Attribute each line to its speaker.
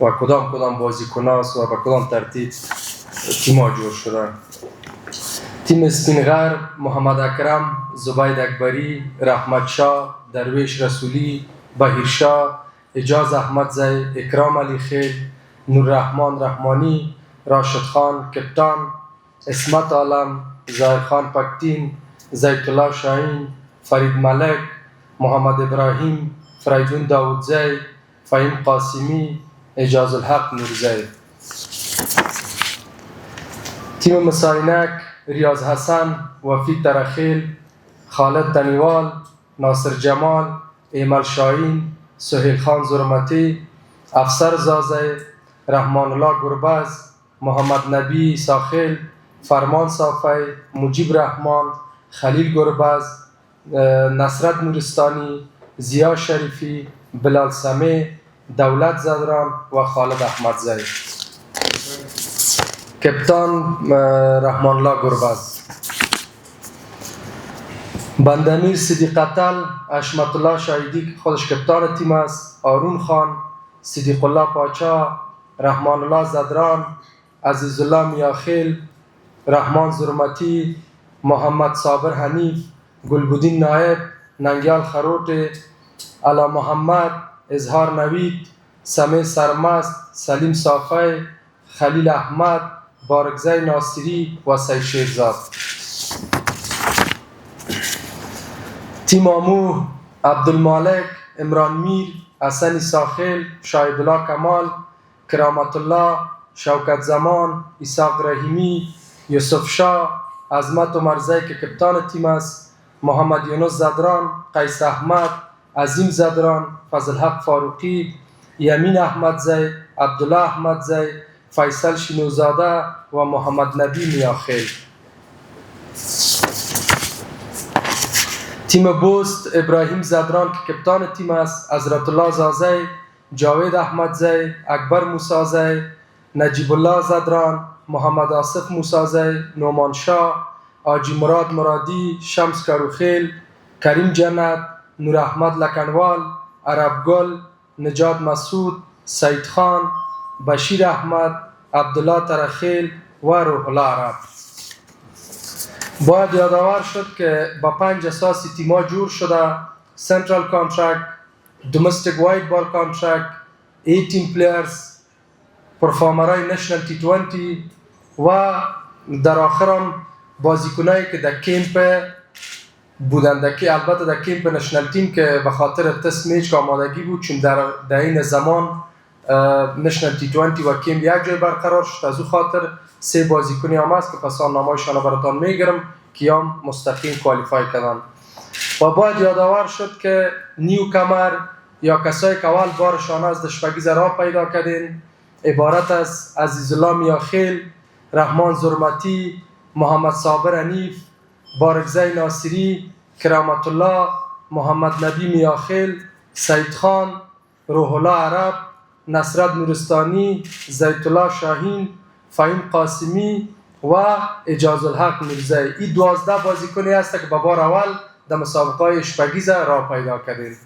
Speaker 1: و کدام بازیکناست و به کدام ترتیب تیما جور شده. تیم اسپینغر: محمد اکرم، زبید اکبری، رحمت شاه، درویش رسولی، بهیر شاه، اجاز احمدزی، اکرام علی خیل، نوررحمان رحمانی، راشد خان کپتان، اسمت عالم، ظاهر خان پکتین، زیت الله شاهین، فرید ملک، محمد ابراهیم، فریدون داودزی، فهیم قاسمی، اجاز الحق نورزی. تیم مساینک: ریاض حسن، وفید ترخیل، خالد تنیوال، ناصر جمال، ایمل شاهین، سهیل خان زرمتی، افسر زازی، رحمان الله گربز، محمد نبی ساخیل، فرمان صافی، مجیب رحمان، خلیل گربز، نصرت نورستانی، زیا شریفی، بلال سمیع، دولت زدران و خالد احمدزی. کپتان: رحمان الله گربز. بندمیر صدیق اتل، حشمت الله شاهیدی که خودش کپتان تیم است، آرون خان، صدیق الله پاچا، رحمان الله زدران، عزیز الله میاخیل، رحمان زرمتی، محمد صابر حنیف، گلبدین نایب، ننگیال خروٹ، علا محمد، اظهار نوید، سمیع سرمست، سلیم صافی، خلیل احمد، بارگزی ناصری و سید شیرزاد. تیم آمو: عبدالمالک، عمران میر، حسن ساخیل، شاهد الله کمال، کرامت الله، شوکت زمان، اسحاق رحیمی، یوسف شاه، عظمت عمرزی که کپتان تیم است، محمد یونس زدران، قیس احمد، عظیم زدران، فضل حق فاروقی، یمین احمدزی، عبدالله احمدزی، فیصل شینوزاده و محمد نبی میاخیل. تیم بوست: ابراهیم زدران که کپتان تیم است، حضرت الله زازی، جاوید احمدزی، اکبر موسازی، نجیب الله زدران، محمد آصف موسازی، نومان شاه، حاجی مراد مرادی، شمس کروخیل، کریم جنت، نور احمد لکنوال، عرب گل، نجات مسعود، سید خان، بشیر احمد، عبدالله ترخیل و روح الله عرب. باید یادآور شد که با 5 اساسی تیما جور شده: سنترال کانترکت، دومستیک وایت بال کانترکت، 18 پلیرز، پرفارمرهای نشنل تی 20 و در آخر هم بازیکنایی که در کمپ بودند. البته در کمپ نشنل تیم که به خاطر تست میچ که آمادگی بود، چون در این زمان نشنل تی 20 و کمپ یک جای برقرار شد، از او خاطر 3 بازیکنی هم است که پس نامایشان را براتان میگیرم که هم مستقیم کوالیفای کردن. و باید یادآور شد که نیو کمر یا کسایی که اول بارشان از دشپگی زرا پیدا کردین عبارت از عزیز الله میاخیل، رحمان زرمتی، محمد صابر حنیف، بارگزی ناصری، کرامت الله، محمد نبی میاخیل، سید خان، روح الله عرب، نصرت نورستانی، زیت الله شاهین، فهیم قاسمی و اجاز الحق نورزی. این 12 بازیکنی هست که به بار اول در مسابقه اشپگیز را پیدا کردیم.